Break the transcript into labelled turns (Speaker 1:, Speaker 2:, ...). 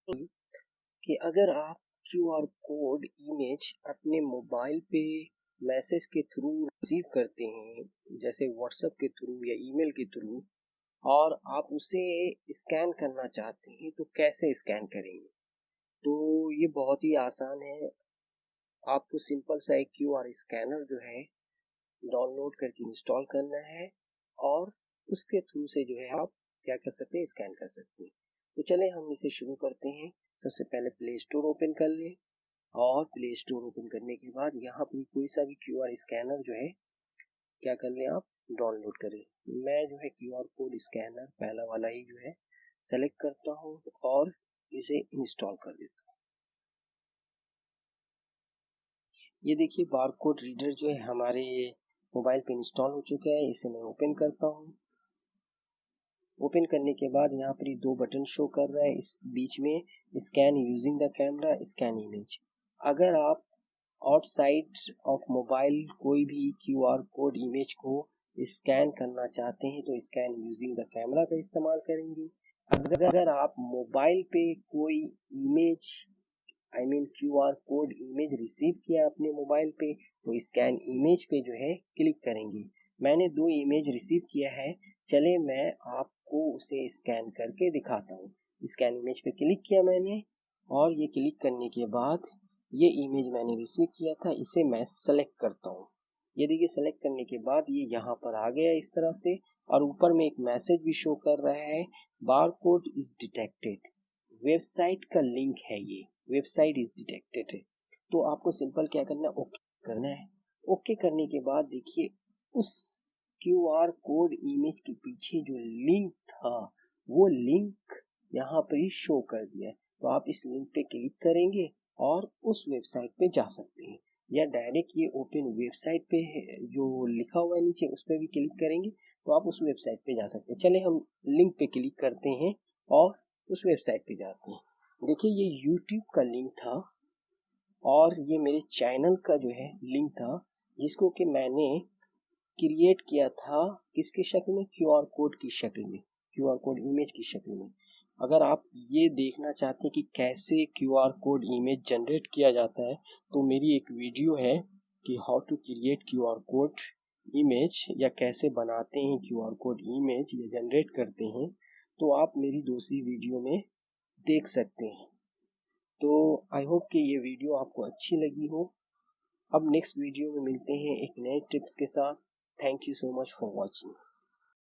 Speaker 1: कि अगर आप क्यूआर कोड इमेज अपने मोबाइल पे मैसेज के थ्रू रिसीव करते हैं, जैसे व्हाट्सएप के थ्रू या ईमेल के थ्रू, और आप उसे स्कैन करना चाहते हैं तो कैसे स्कैन करेंगे। तो ये बहुत ही आसान है। आपको सिंपल सा एक क्यूआर स्कैनर जो है डाउनलोड करके इंस्टॉल करना है और उसके थ्रू से जो है आप क्या कर सकते हैं, स्कैन कर सकते हैं। तो चले हम इसे शुरू करते हैं। सबसे पहले प्ले स्टोर ओपन कर लें और प्ले स्टोर ओपन करने के बाद यहाँ पर कोई सा भी क्यूआर स्कैनर जो है क्या कर लें, आप डाउनलोड करें। मैं जो है क्यूआर कोड स्कैनर पहला वाला ही जो है सेलेक्ट करता हूँ और इसे इंस्टॉल कर देता हूँ। ये देखिए बारकोड रीडर जो है हमारे मोबाइल पे इंस्टॉल हो चुका है। इसे मैं ओपन करता हूँ। ओपन करने के बाद यहाँ पर ये दो बटन शो कर रहा है, इस बीच में scan using the camera, scan image. अगर आप आउटसाइड ऑफ मोबाइल कोई भी क्यूआर कोड इमेज को स्कैन करना चाहते हैं तो स्कैन यूजिंग द कैमरा का इस्तेमाल करेंगे। अगर आप मोबाइल पे कोई image QR code image receive किया अपने मोबाइल पे तो स्कैन इमेज पे जो है क्लिक करेंगे। मैंने दो इमेज रिसीव किया है, चले मैं आपको उसे स्कैन करके दिखाता हूँ। स्कैन इमेज पे क्लिक किया मैंने और ये क्लिक करने के बाद ये इमेज मैंने रिसीव किया था, इसे मैं सेलेक्ट करता हूँ। ये देखिए सेलेक्ट करने के बाद ये यहाँ पर आ गया इस तरह से, और ऊपर में एक मैसेज भी शो कर रहा है, बारकोड इज डिटेक्टेड। वेबसाइट का लिंक है, ये वेबसाइट इज डिटेक्टेड है। तो आपको सिंपल क्या करना है, ओके करना है। ओके करने के बाद देखिए उस क्यूआर कोड इमेज के पीछे जो लिंक था वो लिंक यहाँ पर ही शो कर दिया है। तो आप इस लिंक पे क्लिक करेंगे और उस वेबसाइट पे जा सकते हैं, या डायरेक्ट ये ओपन वेबसाइट पे है जो लिखा हुआ है नीचे, उस पर भी क्लिक करेंगे तो आप उस वेबसाइट पे जा सकते हैं। चले हम लिंक पे क्लिक करते हैं और उस वेबसाइट पे जाते हैं। देखिए ये YouTube का लिंक था और ये मेरे चैनल का जो है लिंक था, जिसको कि मैंने क्रिएट किया था किसकी शक्ल में, क्यूआर कोड की शक्ल में, क्यूआर कोड इमेज की शक्ल में। अगर आप ये देखना चाहते हैं कि कैसे क्यूआर कोड इमेज जनरेट किया जाता है तो मेरी एक वीडियो है कि how to create QR code image, या कैसे बनाते हैं क्यूआर कोड इमेज या जनरेट करते हैं, तो आप मेरी दूसरी वीडियो में देख सकते हैं। तो आई होप कि ये वीडियो आपको अच्छी लगी हो। अब नेक्स्ट वीडियो में मिलते हैं एक नए टिप्स के साथ। Thank you so much for watching.